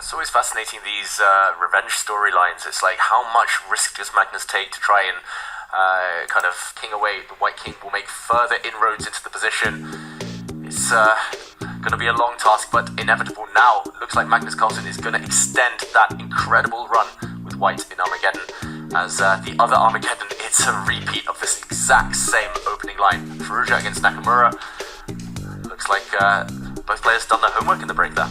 It's always fascinating, these revenge storylines. It's like, how much risk does Magnus take to try and kind of king away? The white king will make further inroads into the position. It's going to be a long task, but inevitable now. Looks like Magnus Carlsen is going to extend that incredible run with white in Armageddon. As the other Armageddon, it's a repeat of this exact same opening line. Firouzja against Nakamura. Looks like both players done their homework in the break there.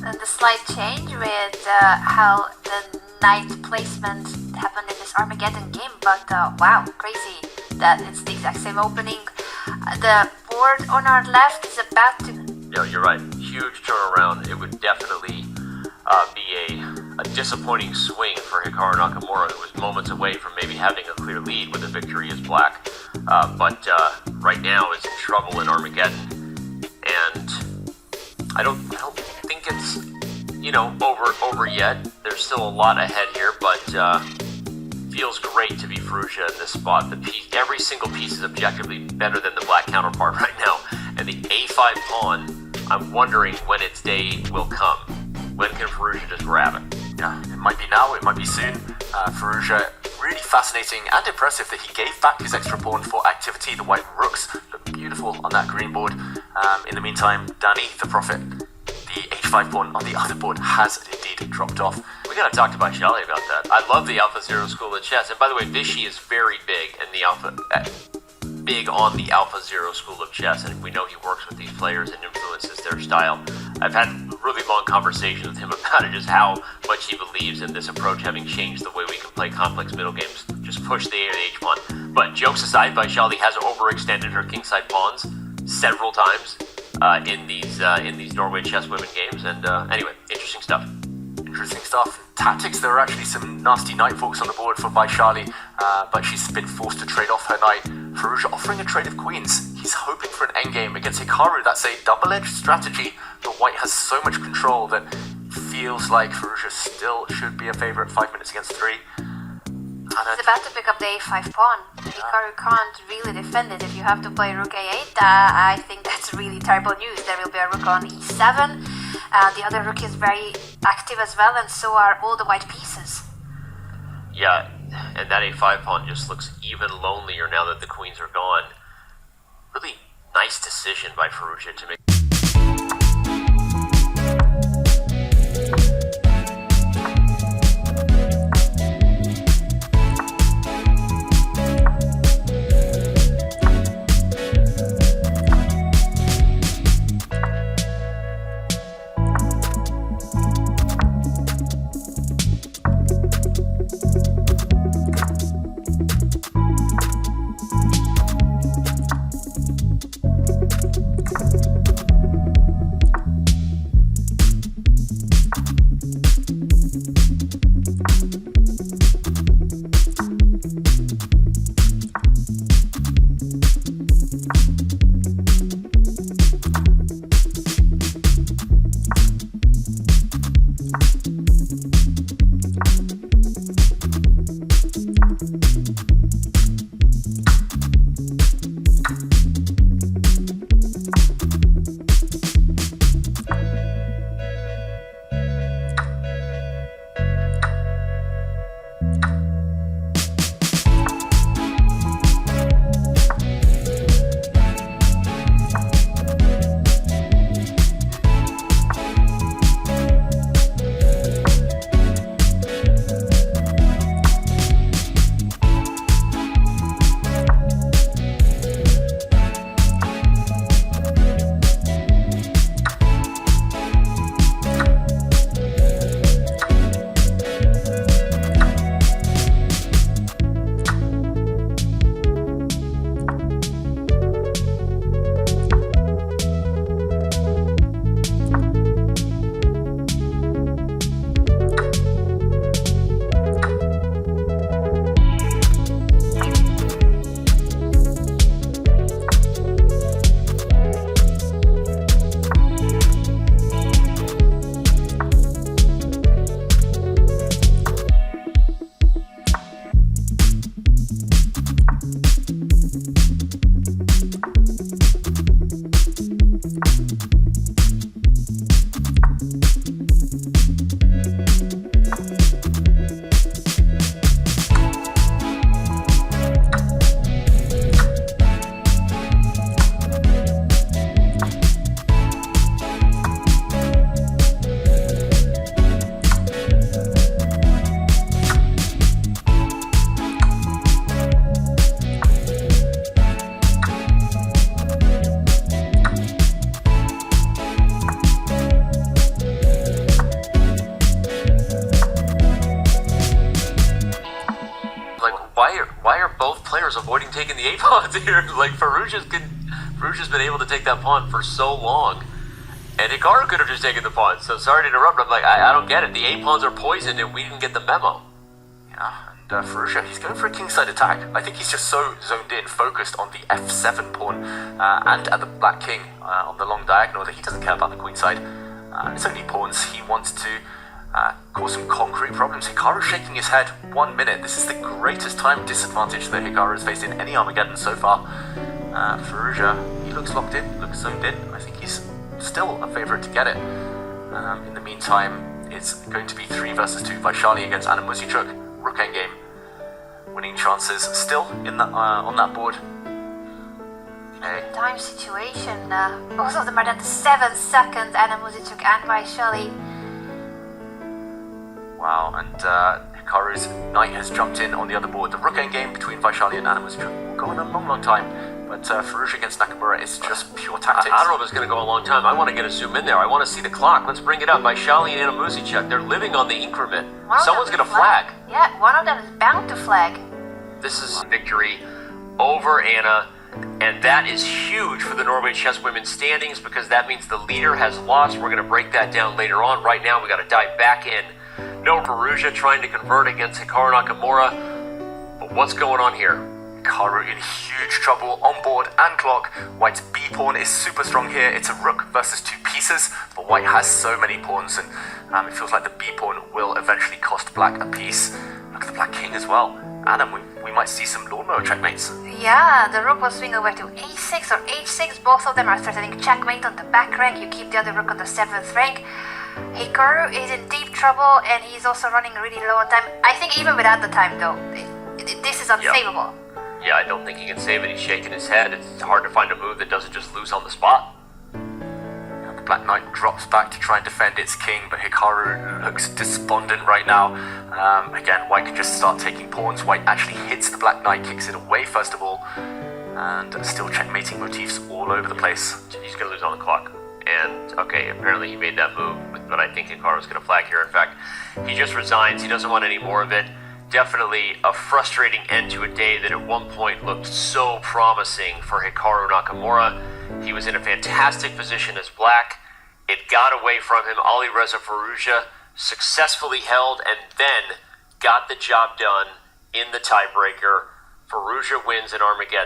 And the slight change with how the knight placement happened in this Armageddon game, but wow, crazy that it's the exact same opening. The board on our left is about to... Yeah, you're right. Huge turnaround. It would definitely be a disappointing swing for Hikaru Nakamura, who was moments away from maybe having a clear lead with a victory as black. But right now is in trouble in Armageddon, and I don't think it's, you know, over yet. There's still a lot ahead here, but feels great to be Firouzja in this spot. Every single piece is objectively better than the black counterpart right now. And the A5 pawn, I'm wondering when its day will come. When can Firouzja just grab it? Yeah, it might be now, it might be soon. Firouzja, really fascinating and impressive that he gave back his extra pawn for activity. The white rooks look beautiful on that green board. In the meantime, Danny, the prophet, the h5 pawn on the other board has indeed dropped off. We gotta talk to Baishali about that. I love the Alpha Zero School of Chess, and by the way, Vichy is very big in the big on the Alpha Zero School of Chess, and we know he works with these players and influences their style. I've had really long conversations with him about it, just how much he believes in this approach, having changed the way we can play complex middle games. Just push the A to H pawn. But jokes aside, Baishali has overextended her kingside pawns several times in these Norway Chess women games, and anyway, interesting stuff. Interesting stuff. Tactics, there are actually some nasty knight forks on the board for Baishali, but she's been forced to trade off her knight. Firouzja offering a trade of queens. He's hoping for an endgame against Hikaru. That's a double-edged strategy. The white has so much control that it feels like Firouzja still should be a favourite 5 minutes against 3. He's about to pick up the a5 pawn. Hikaru can't really defend it. If you have to play rook a8, I think that's really terrible news. There will be a rook on e7. The other rook is very active as well, and so are all the white pieces. Yeah, and that a5 pawn just looks even lonelier now that the queens are gone. Really nice decision by Firouzja to make. taking the a-pawns here. Like, Firouzja's been able to take that pawn for so long. And Hikaru could have just taken the pawn. So sorry to interrupt, but I'm like, I don't get it. The a-pawns are poisoned and we didn't get the memo. Yeah, and Firouzja, he's going for a kingside attack. I think he's just so zoned in, focused on the f7 pawn and at the black king on the long diagonal that he doesn't care about the queenside. It's only pawns. He wants to cause some concrete problems. Hikaru shaking his head. 1 minute. This is the greatest time disadvantage that Hikaru has faced in any Armageddon so far. Firouzja, he looks locked in, looks zoned in. I think he's still a favourite to get it. In the meantime, it's going to be 3 versus 2 Vaishali against Anna Muzychuk. Rook endgame. Winning chances still in the, on that board. Okay. Time situation. Both of them are at the 7 seconds, Anna Muzychuk and Vaishali. Wow, and Hikaru's knight has jumped in on the other board. The rook endgame between Vaishali and Anna Muzychuk will go on a long time. But Firouzja against Nakamura is just pure tactics. I don't know if it's going to go a long time. I want to get a zoom in there. I want to see the clock. Let's bring it up. Vaishali and Anna Muzychuk, they're living on the increment. Someone's going to flag. Yeah, one of them is bound to flag. This is victory over Anna, and that is huge for the Norway Chess women's standings because that means the leader has lost. We're going to break that down later on. Right now, we got to dive back in. No Firouzja trying to convert against Hikaru Nakamura. But what's going on here? Hikaru in huge trouble on board and clock. White's b-pawn is super strong here. It's a rook versus 2 pieces, but White has so many pawns, and it feels like the b-pawn will eventually cost Black a piece. Look at the Black king as well. Adam, we might see some lawnmower checkmates. Yeah, the rook will swing over to a6 or h6. Both of them are threatening checkmate on the back rank. You keep the other rook on the 7th rank. Hikaru is in deep trouble, and he's also running really low on time. I think even without the time, though, this is unsavable. Yeah, I don't think he can save it. He's shaking his head. It's hard to find a move that doesn't just lose on the spot. The Black Knight drops back to try and defend its king, but Hikaru looks despondent right now. Again, White can just start taking pawns. White actually hits the Black Knight, kicks it away first of all, and still checkmating motifs all over the place. He's going to lose on the clock. And, okay, apparently he made that move, but I think Hikaru's going to flag here. In fact, he just resigns. He doesn't want any more of it. Definitely a frustrating end to a day that at one point looked so promising for Hikaru Nakamura. He was in a fantastic position as Black. It got away from him. Alireza Firouzja successfully held and then got the job done in the tiebreaker. Firouzja wins in Armageddon.